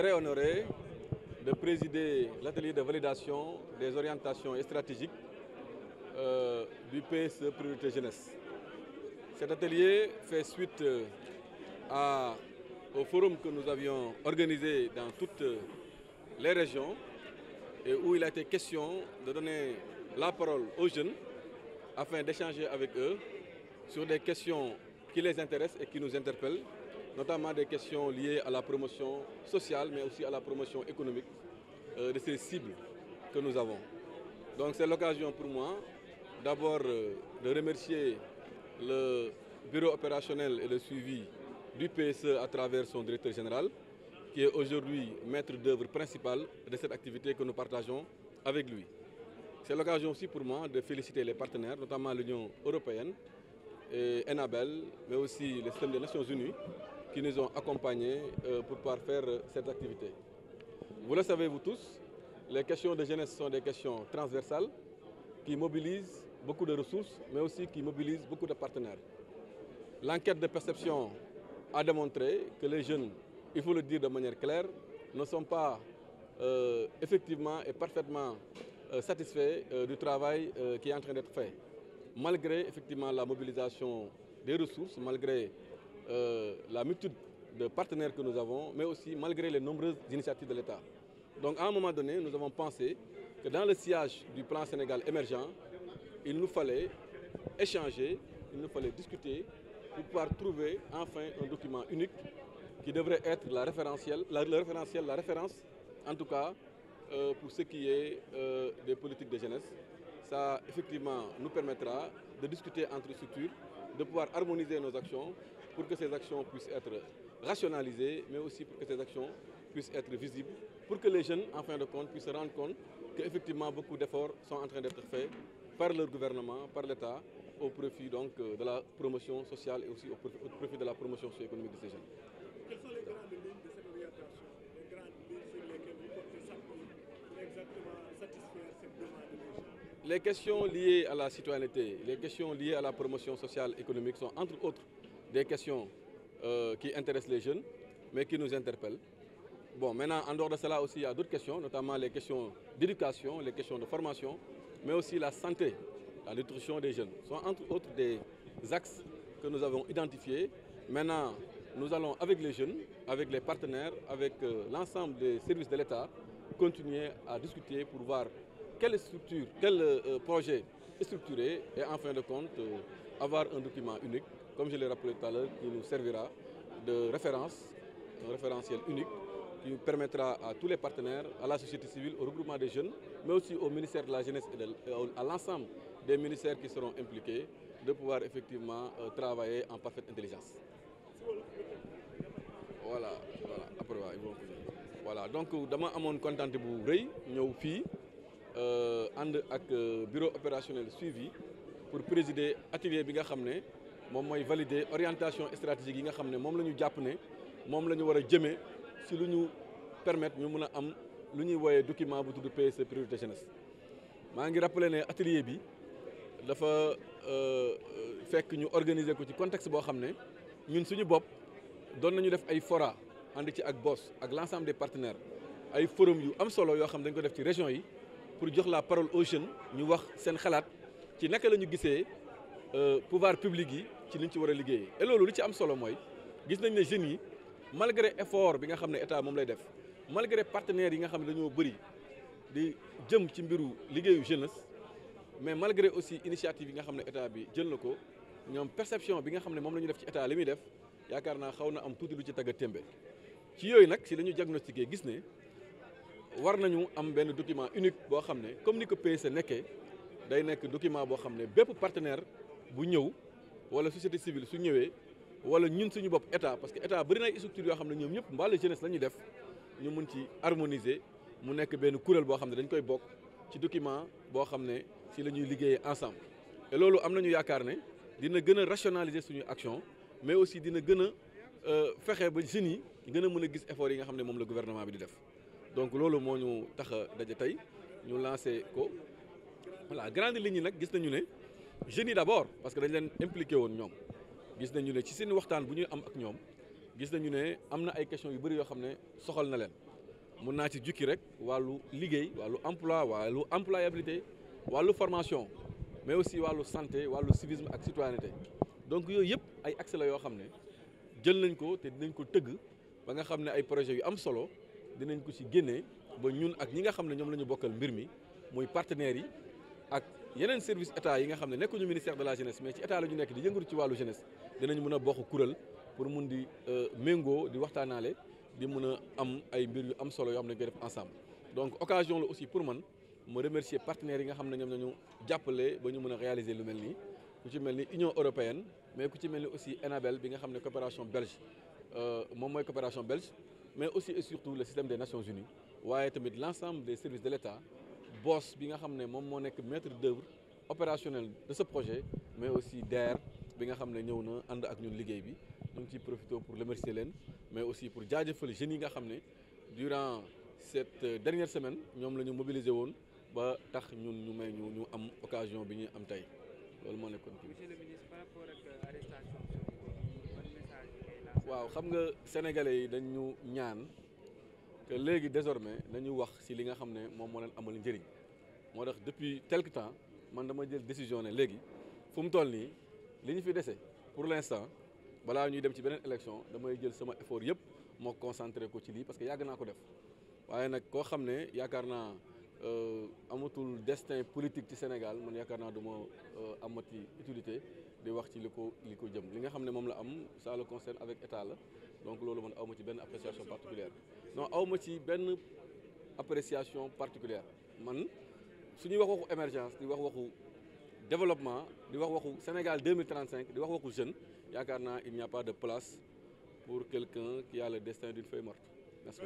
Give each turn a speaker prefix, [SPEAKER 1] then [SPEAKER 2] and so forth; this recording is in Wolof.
[SPEAKER 1] très honoré de présider l'atelier de validation des orientations stratégiques du PSE Priorité Jeunesse. Cet atelier fait suite au forum que nous avions organisé dans toutes les régions et où il a été question de donner la parole aux jeunes afin d'échanger avec eux sur des questions qui les intéressent et qui nous interpellent, notamment des questions liées à la promotion sociale, mais aussi à la promotion économique de ces cibles que nous avons. Donc c'est l'occasion pour moi d'abord de remercier le bureau opérationnel et de suivi du PSE à travers son directeur général, qui est aujourd'hui maître d'œuvre principal de cette activité que nous partageons avec lui. C'est l'occasion aussi pour moi de féliciter les partenaires, notamment l'Union européenne, et Enabel, mais aussi le système des Nations Unies, qui nous ont accompagnés pour pouvoir faire cette activité. Vous le savez vous tous, les questions de jeunesse sont des questions transversales qui mobilisent beaucoup de ressources, mais aussi qui mobilisent beaucoup de partenaires. L'enquête de perception a démontré que les jeunes, il faut le dire de manière claire, ne sont pas effectivement et parfaitement satisfaits du travail qui est en train d'être fait. Malgré effectivement la mobilisation des ressources, malgré la multitude de partenaires que nous avons, mais aussi malgré les nombreuses initiatives de l'État. Donc à un moment donné, nous avons pensé que dans le sillage du plan Sénégal émergent, il nous fallait échanger, il nous fallait discuter pour pouvoir trouver enfin un document unique qui devrait être la référence en tout cas pour ce qui est des politiques de jeunesse. Ça effectivement nous permettra de discuter entre structures, de pouvoir harmoniser nos actions pour que ces actions puissent être rationalisées, mais aussi pour que ces actions puissent être visibles, pour que les jeunes, en fin de compte, puissent se rendre compte qu'effectivement beaucoup d'efforts sont en train d'être faits par leur gouvernement, par l'État, au profit donc de la promotion sociale et aussi au profit de la promotion socio-économique de ces jeunes.
[SPEAKER 2] Quelles sont les grandes lignes de cette orientation, les grandes lignes sur lesquelles vous portez s'appuyer pour exactement satisfaire cette demande des jeunes?
[SPEAKER 1] Les questions liées à la citoyenneté, les questions liées à la promotion sociale et économique sont entre autres des questions qui intéressent les jeunes, mais qui nous interpellent. Bon, maintenant, en dehors de cela aussi, il y a d'autres questions, notamment les questions d'éducation, les questions de formation, mais aussi la santé, la nutrition des jeunes. Ce sont entre autres des axes que nous avons identifiés. Maintenant, nous allons avec les jeunes, avec les partenaires, avec l'ensemble des services de l'État, continuer à discuter pour voir quelle structure, quel projet est structuré et en fin de compte avoir un document unique, comme je l'ai rappelé tout à l'heure, qui nous servira de référence, un référentiel unique qui permettra à tous les partenaires, à la société civile, au regroupement des jeunes, mais aussi au ministère de la Jeunesse et à l'ensemble des ministères qui seront impliqués, de pouvoir effectivement travailler en parfaite intelligence. Voilà, après ils vont voilà, donc dama amoon kontaan bu rëy ñëw fii ànd ak bureau opérationnel suivi pour présider atelier bi nga xam ne moom mooy valider orientation stratégique yi nga xam ne moom la ñu jàpp ne moom la ñu war a jëmee si lu ñu permettre ñu mën a am lu ñuy wooyee document bu tudd PSE Priorité Jeunesse. maa ngi rappelé ne atelier bi dafa fekk ñu organiser ko ci contexte boo xam ne ñun suñu bopp doon nañu def ay fora ànd ci ak BOS ak l'ensemble des partenaires ay forum yu am solo yoo xam dañ ko def ci région yi pour jox la parole aux jeunes ñu wax seen xalaat ci naka la ñu gisee pouvoir public yi ci liñ ci war a liggéeyee. et loolu li ci am solo mooy gis nañ ne jeunes yi malgré effort bi nga xam ne état moom lay def malgré partenaires yi nga xam ne dañoo bëri di jëm ci mbiru liggéeyu jeunesse mais malgré aussi initiative yi nga xam ne état bi jël na ko ñoom perception bi nga xam ne moom la ñu def ci état li muy def yaakaar naa xaw na am tuuti lu ci tagga témbe ci yooyu nag si la ñu diagnostiqué gis ne war nañu am benn document unique boo xam ne comme ni ko PSE nekkee day nekk document boo xam ne bépp partenaire bu ñëw wala société civile su ñëwee wala ñun suñu bopp état parce que état bëri na ay structures yoo xam ne ñoom ñëpp mbaalu jeunesse la ñuy def ñu mun ci harmoniser mu nekk benn kuréel boo xam ne dañ koy bokk ci document boo xam ne si la ñuy liggéeyee ensemble. et loolu am nañu yaakaar ne dina gën a rationaliser suñu action mais aussi dina gën a fexe ba jeunes yi gën a mën a gis effort yi nga xam ne moom la gouvernement bi di def donc loolu moo ñu tax a daje tey ñu lancé ko voilà grande ligne yi nag gis nañu ne jeunes yi d'abord parce que dañ leen impliqué woon ñoom gis nañu ne ci seen waxtaan bu ñuy am ak ñoom gis nañu ne am na ay questions yu bëri yoo xam ne soxal na leen mun naa ci jukki rek wàllu liggéey wàllu emploi wàllu employabilité wàllu formation mais aussi wàllu santé wàllu civisme ak citoyenneté donc yooyu yëpp ay axes la yoo xam ne jël nañ ko te dinañ ko tëgg ba nga xam ne ay projets yu am solo dinañ ko ci génnee ba ñun ak ñi nga xam ne ñoom la ñu bokkal mbir mi muy partenaires yi ak yeneen service état yi nga xam ne nekkuñu ministère de la jeunesse mais ci état la ñu nekk di yëngatu ci wàllu jeunesse dinañ mën a bokk kuréel pour mun di méngoo di waxtaanaale di mën a am ay mbir yu am solo yoo xam ne dañ koy def ensemble. donc occasion la aussi pour man ma remercier partenaires yi nga xam ne ñoom nañu jàppale ba ñu mën a réaliser lu mel nii ku ci mel ni Union européenne mais ku ci mel ni aussi ENABEL bi nga xam ne coopération belge moom mooy coopération belge mais aussi et surtout le système des Nations Unies waaye tamit l'ensemble des services de l'État BOS bi nga xam ne moom moo nekk maître d'œuvre opérationnel de ce projet mais aussi DER bi nga xam ne ñëw na ànd ak ñun liggéey bi ñu ngi ciy profité pour remercier leen mais aussi pour jaajëfal jeunes yi nga xam ne durant cette dernière semaine ñoom la ñu mobiliser woon ba tax ñun ñu may ñu am occasion bi ñuy am tey loolu moo nekkoon.
[SPEAKER 3] Monsieur le ministre, par rapport ak arrestation ban message ngay lancer?
[SPEAKER 1] waaw xam nga sénégalais yi dañu ñaan que léegi désormais nañu wax ci li nga xam ne moom moo leen amal njëriñ moo tax depuis quelque temps man dama jël décision ne léegi fu mu toll nii li ñu fi dese pour l'instant balaa ñuy dem ci beneen élection damay jël sama effort yëpp moo concentré ko ci lii parce que yàgg naa ko def waaye nag koo xam ne yaakaar naa amatul destin politique ci Sénégal man yaakaar naa du ma amati utilité di wax ci li ko jëm li nga xam ne moom la am ça le concerne avec état la donc loolu man awma ci benn appréciation particulière non awma ci benn appréciation particulière man su ñuy wax waxu émergence di wax waxu développement di wax waxu Sénégal 2035 di wax waxu jeune yaakaar naa il n'y a pas de place pour quelqu'un qui a le destin d'une feuille morte. Merci.